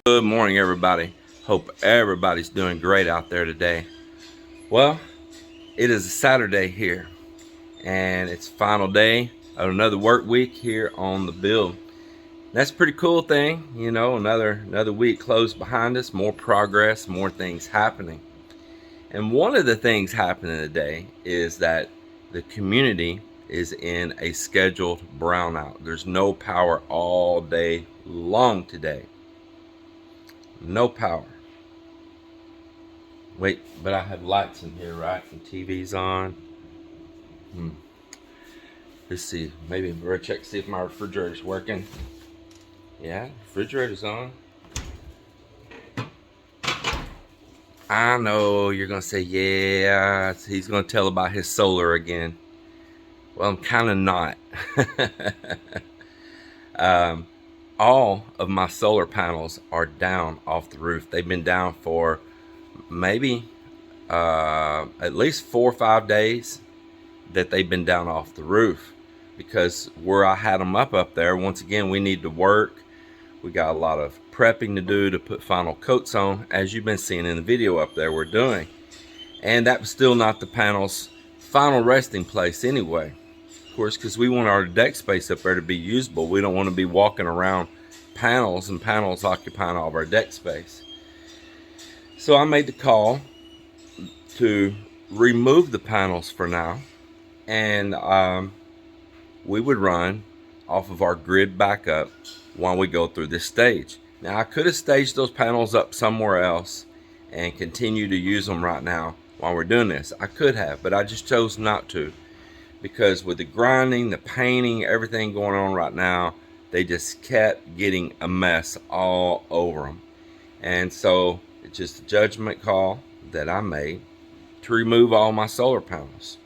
Good morning, everybody. Hope everybody's doing great out there today. Well, it is a Saturday here, and it's final day of another work week here on the build. That's a pretty cool thing, you know. Another week closed behind us. More progress, more things happening. And one of the things happening today is that the community is in a scheduled brownout. There's no power all day long today. No power. Wait, but I have lights in here, right? And TV's on. Let's see. Maybe we'll check to see if my refrigerator's working. Yeah, refrigerator's on. I know you're gonna say, yeah, he's gonna tell about his solar again. Well, I'm kind of not. All of my solar panels are down off the roof. They've been down for maybe at least 4 or 5 days that they've been down off the roof, because where I had them up there, once again, we need to work. We got a lot of prepping to do to put final coats on, as you've been seeing in the video up there we're doing. And that was still not the panel's final resting place anyway. Of course, because we want our deck space up there to be usable. We don't want to be walking around panels and panels occupying all of our deck space. So I made the call to remove the panels for now, and we would run off of our grid backup while we go through this stage. Now, I could have staged those panels up somewhere else and continue to use them right now while we're doing this. I could have, but I just chose not to, because with the grinding, the painting, everything going on right now, they just kept getting a mess all over them. And so it's just a judgment call that I made to remove all my solar panels.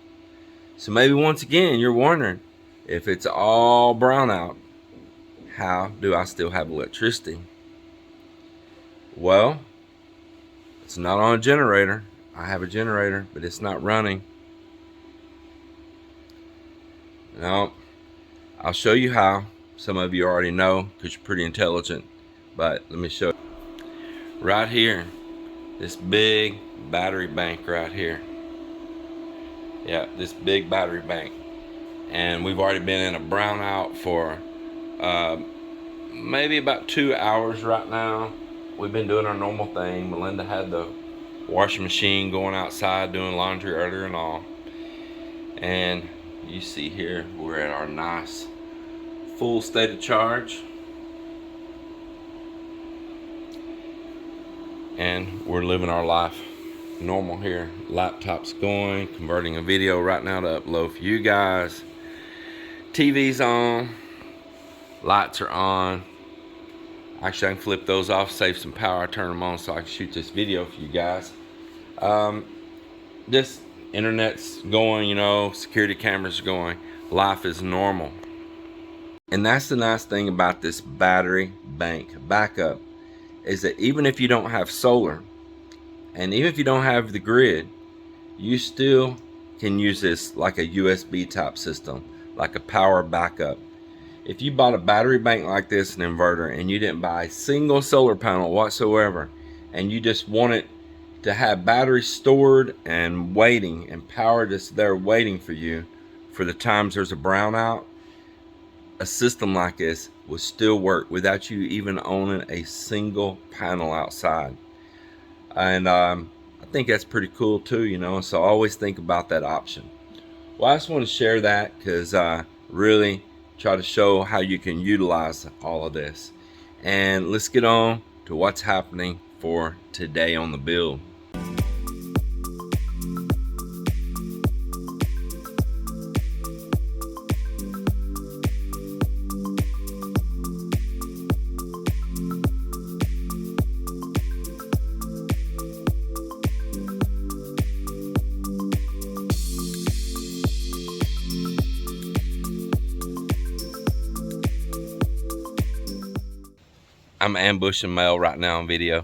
So maybe once again you're wondering, if it's all brown out, how do I still have electricity? Well, it's not on a generator. I have a generator, but it's not running. No, I'll show you how. Some of you already know because you're pretty intelligent, but let me show you. Right here, this big battery bank right here. Yeah, this big battery bank. And we've already been in a brownout for maybe about 2 hours right now. We've been doing our normal thing. Melinda had the washing machine going outside doing laundry earlier and all. And you see here, we're at our nice full state of charge. And we're living our life normal here. Laptop's going, converting a video right now to upload for you guys. TV's on, lights are on. Actually, I can flip those off, save some power, turn them on so I can shoot this video for you guys. This internet's going, you know, security cameras are going. Life is normal. And that's the nice thing about this battery bank backup, is that even if you don't have solar, and even if you don't have the grid, you still can use this like a USB type system, like a power backup. If you bought a battery bank like this, an inverter, and you didn't buy a single solar panel whatsoever, and you just want it to have batteries stored and waiting, and power just there waiting for you for the times there's a brownout, a system like this will still work without you even owning a single panel outside. And I think that's pretty cool too, you know. So always think about that option. Well, I just want to share that because really try to show how you can utilize all of this. And let's get on to what's happening for today on the build. I'm ambushing Mel right now on video.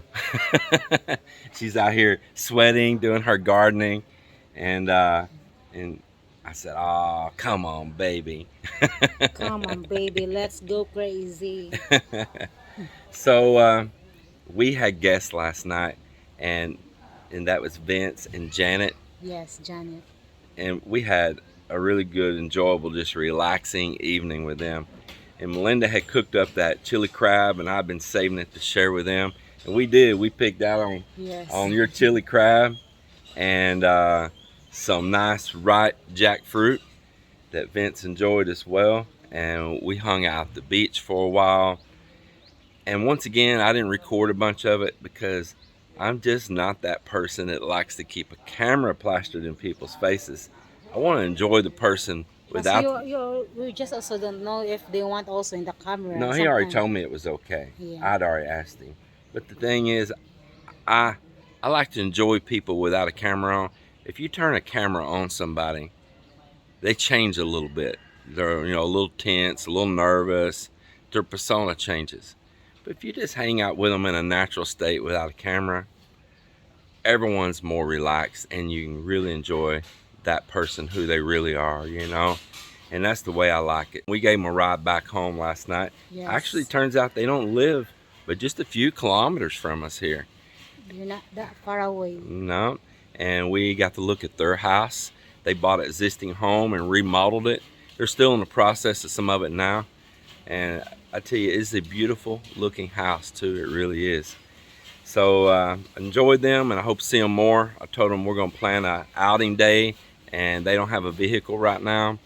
She's out here sweating, doing her gardening, and I said, "Oh, come on, baby." Come on, baby, let's go crazy. So we had guests last night, and that was Vince and Janet. Yes, Janet. And we had a really good, enjoyable, just relaxing evening with them. And Melinda had cooked up that chili crab, and I've been saving it to share with them. And we did. We picked out on your chili crab, and some nice ripe jackfruit that Vince enjoyed as well. And we hung out at the beach for a while. And once again, I didn't record a bunch of it because I'm just not that person that likes to keep a camera plastered in people's faces. I want to enjoy the person without. You just also don't know if they want also in the camera. No, he already told me it was okay. Yeah. I'd already asked him. But the thing is, I like to enjoy people without a camera on. If you turn a camera on somebody, they change a little bit. They're, a little tense, a little nervous. Their persona changes. But if you just hang out with them in a natural state without a camera, everyone's more relaxed, and you can really enjoy that person who they really are, And that's the way I like it. We gave them a ride back home last night. Yes. Actually, turns out they don't live but just a few kilometers from us here. You're not that far away. No. And we got to look at their house. They bought an existing home and remodeled it. They're still in the process of some of it now. And I tell you, it's a beautiful looking house too. It really is. So enjoyed them, and I hope to see them more. I told them we're going to plan an outing day, and they don't have a vehicle right now.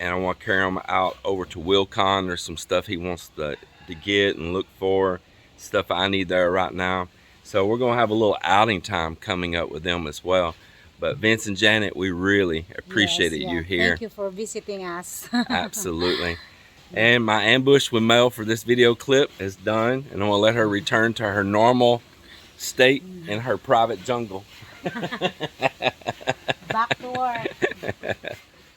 And I want to carry them out over to Wilcon. There's some stuff he wants to get and look for, stuff I need there right now. So we're going to have a little outing time coming up with them as well. But Vince and Janet, we really appreciated you here. Thank you for visiting us. Absolutely. And my ambush with Mel for this video clip is done, and I'm gonna let her return to her normal state in her private jungle. Back to work.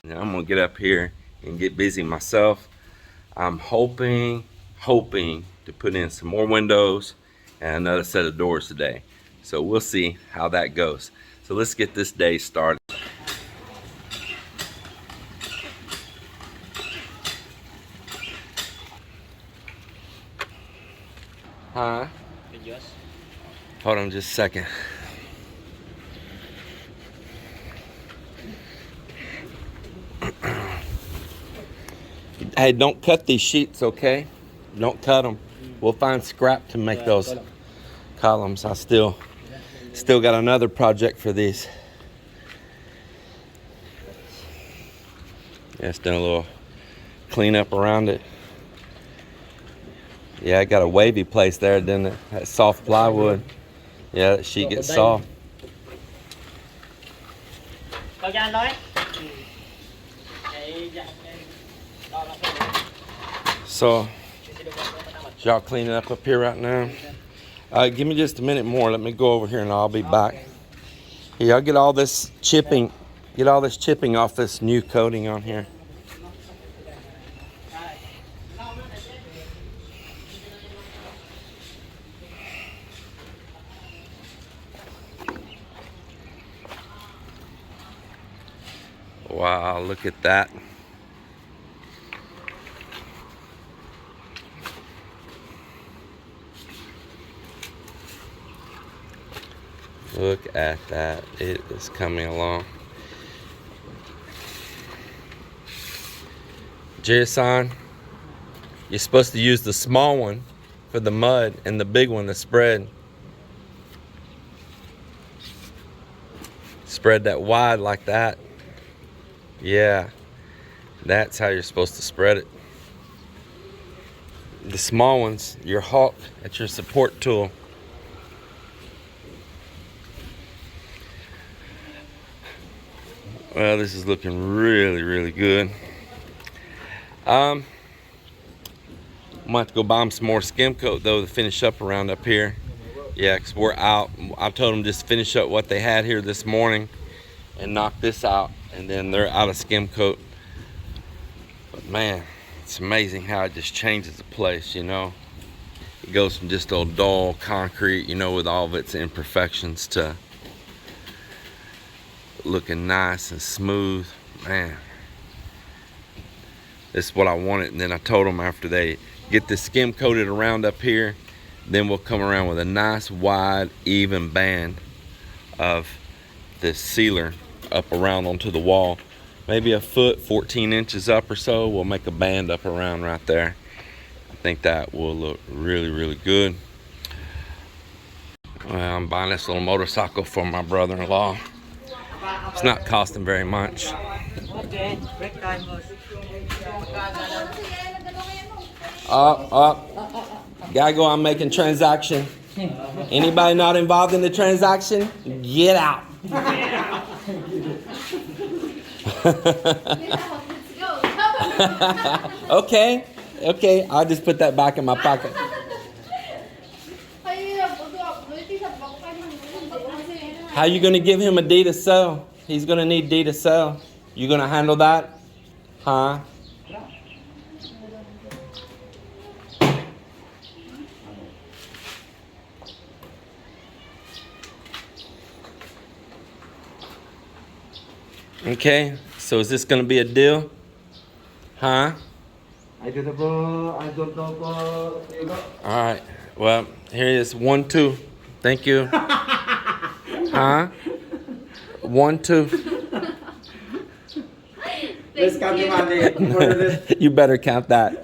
Now I'm gonna get up here and get busy myself. I'm hoping to put in some more windows and another set of doors today. So we'll see how that goes. So let's get this day started. Huh? Hold on just a second. Hey, don't cut these sheets, okay? Don't cut them. We'll find scrap to make those columns. I still got another project for these. Yeah, it's done a little cleanup around it. Yeah, I got a wavy place there, didn't it? That soft plywood. Yeah, that sheet gets soft. So, y'all cleaning up here right now? Give me just a minute more. Let me go over here and I'll be back. Yeah, I'll get all this chipping off this new coating on here. Wow, look at that. Look at that. It is coming along. Jessa, you're supposed to use the small one for the mud and the big one to spread. Spread that wide like that. Yeah, that's how you're supposed to spread it. The small ones, your hawk, that's your support tool. Well, this is looking really, really good. I'm gonna have to go buy them some more skim coat though to finish up around up here. Yeah, because we're out. I told them just finish up what they had here this morning and knock this out, and then they're out of skim coat. But man, it's amazing how it just changes the place, It goes from just old dull concrete, with all of its imperfections, to looking nice and smooth. Man, this is what I wanted. And then I told them after they get this skim coated around up here, Then we'll come around with a nice wide even band of this sealer up around onto the wall. Maybe a foot, 14 inches up or so. We'll make a band up around right there. I think that will look really, really good. Well, I'm buying this little motorcycle for my brother-in-law. It's not costing very much. Up. Gago, I'm making transaction. Anybody not involved in the transaction? Get out. Okay. I'll just put that back in my pocket. How you gonna give him a D to sell? He's gonna need D to sell. You gonna handle that? Huh? Okay, so is this gonna be a deal? Huh? I don't know. Alright, well, here it is. 1, 2. Thank you. Huh? 1, 2. Let's count the money. You better count that.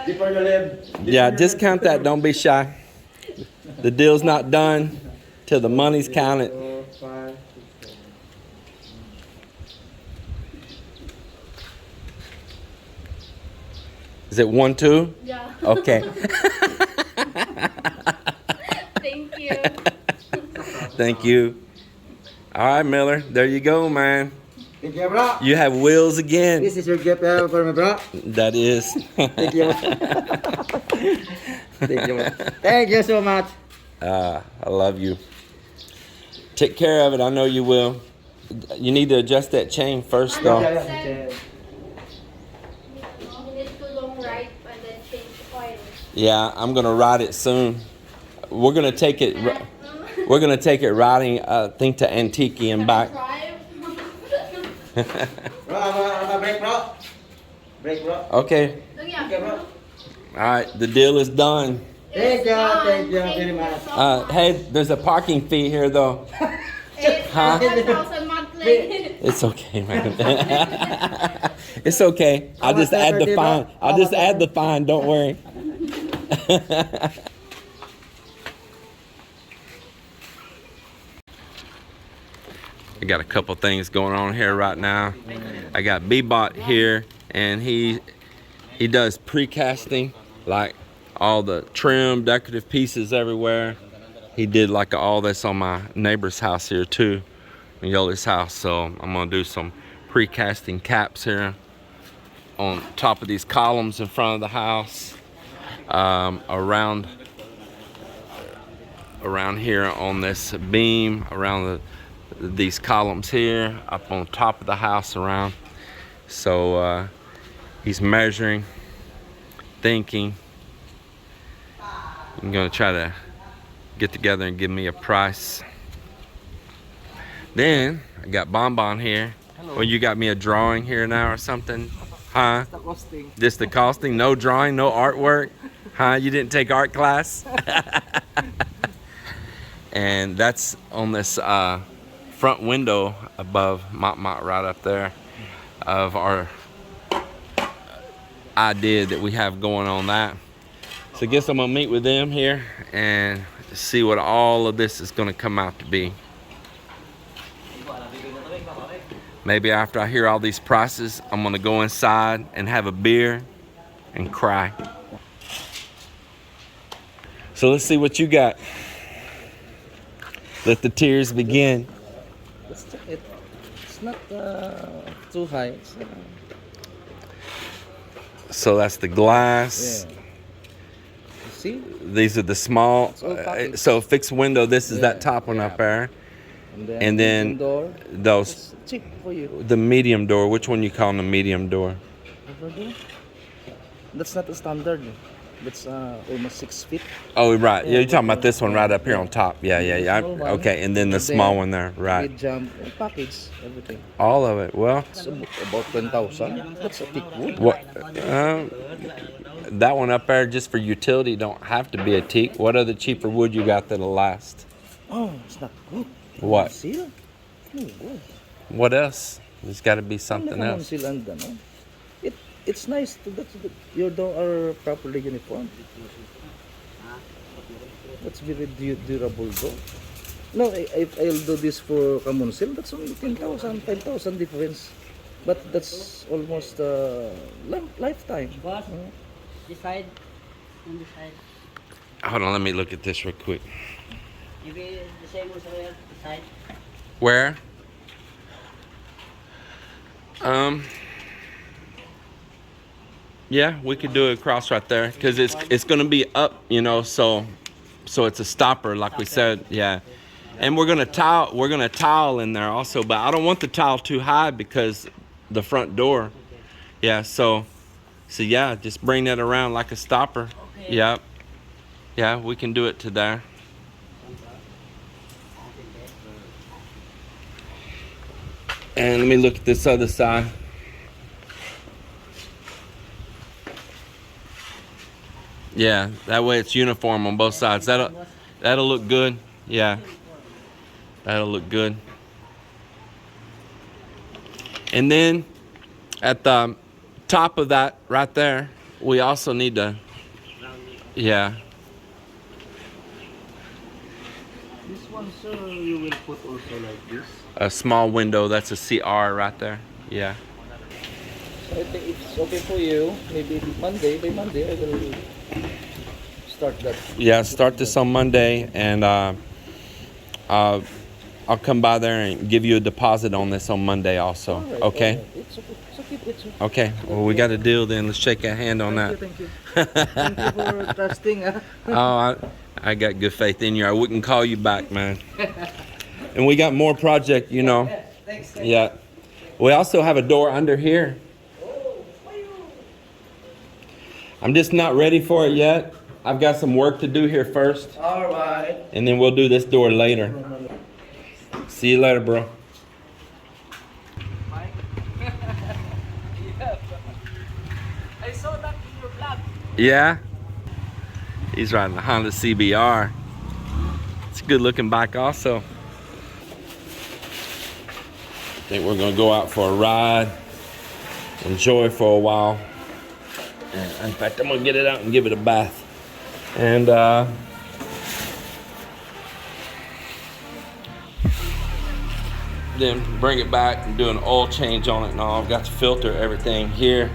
Before you leave. Yeah, just count that. Don't be shy. The deal's not done till the money's counted. 4, 5, 6, 7. Is it 1, 2? Yeah. Okay. Thank you. Thank you. All right, Miller. There you go, man. Thank you, bro. You have wheels again. This is your gift for me, bro. That is. Thank you. Thank you. Thank you so much. I love you. Take care of it. I know you will. You need to adjust that chain first, though. Yeah. It's too long right and then change oil. Yeah, I'm gonna ride it soon. We're gonna take it. We're gonna take it riding. I think to Antique and back. Bro, I'm a break, bro. Break, bro. Okay. Okay, bro. All right. The deal is done. Thank you very much. Hey, there's a parking fee here, though. Huh? 1,000 monthly. It's okay, man. It's okay. I'll just add the fine. I'll just add the fine. Don't worry. I got a couple things going on here right now. I got Bebot here, and he does precasting, like all the trim, decorative pieces everywhere. He did like all this on my neighbor's house here too, Yoli's house. So I'm gonna do some precasting caps here on top of these columns in front of the house, around here on this beam, around these columns here, up on top of the house around. So he's measuring, thinking. I'm gonna try to get together and give me a price. Then I got Bonbon here. Well, you got me a drawing here now or something? Huh? The costing. Just the costing? No drawing, no artwork? Huh? You didn't take art class? And that's on this front window above Mott right up there of our idea that we have going on that. So I guess I'm gonna meet with them here and see what all of this is gonna come out to be. Maybe after I hear all these prices, I'm gonna go inside and have a beer and cry. So let's see what you got. Let the tears begin. Let's check it. It's not too high. It's, So that's the glass. yeah. You see? These are the small. all packaged. So fixed window. This is that top one Yeah. up there, medium and then door. those It's cheap for you. the medium door. Which one you calling the medium door? Over there. That's not a standard. That's almost 6 feet. Oh, right. Yeah, Yeah, you're talking but, about this one right up here on top. Yeah, yeah, yeah. small one. Okay, and then the And small then one there. Right. With jump, package, everything. All of it. Well, It's about 10,000. That's a thick wood. what? That one up there just for utility don't have to be a teak. What other cheaper wood you got that'll last? Oh, it's not good. What? Seal? No good. What else? There's got to be something Only else. seal and ano. It's nice that your door are properly uniform. That's very durable though. No, if I'll do this for common seal, that's only 10,000, 5,000 difference. But that's almost lifetime. Boss, this side, on this side. Hold on, let me look at this real quick. Maybe the same as well, this side. Where? Yeah, we could do it across right there because it's gonna be up, you know, so it's a stopper, like we said, yeah. And we're gonna tile in there also, but I don't want the tile too high because the front door. Yeah, so yeah, just bring that around like a stopper. Okay. Yeah, yeah, we can do it to there. And let me look at this other side. Yeah, that way it's uniform on both sides. That'll look good. Yeah, that'll look good. And then at the top of that right there, we also need to, yeah. This one, sir, you will put also like this. A small window, that's a CR right there. Yeah. So I think it's okay for you. Maybe by Monday I will start that. Yeah, start this on Monday, and I'll come by there and give you a deposit on this on Monday also. Alright, Okay? alright. It's okay. It's okay. It's okay. Okay. Well, we got a deal then. Let's shake a hand on that. Thank you. Thank you for trusting. Oh, I got good faith in you. I wouldn't call you back, man. And we got more project, you know. Thanks. Yeah. We also have a door under here. I'm just not ready for it yet. I've got some work to do here first, All right. and then we'll do this door later. See you later, bro. I saw that in your vlog. Yeah? He's riding a Honda CBR. It's a good looking bike also. I think we're gonna go out for a ride, enjoy for a while. And in fact, I'm gonna get it out and give it a bath. And then bring it back and do an oil change on it and all. I've got to filter everything here.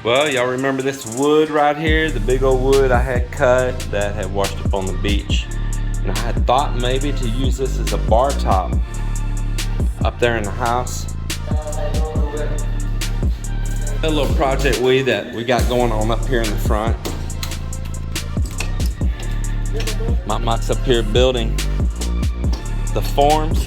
Well, y'all remember this wood right here? The big old wood I had cut that had washed up on the beach. And I had thought maybe to use this as a bar top up there in the house. A little project that we got going on up here in the front. Mike's up here building the forms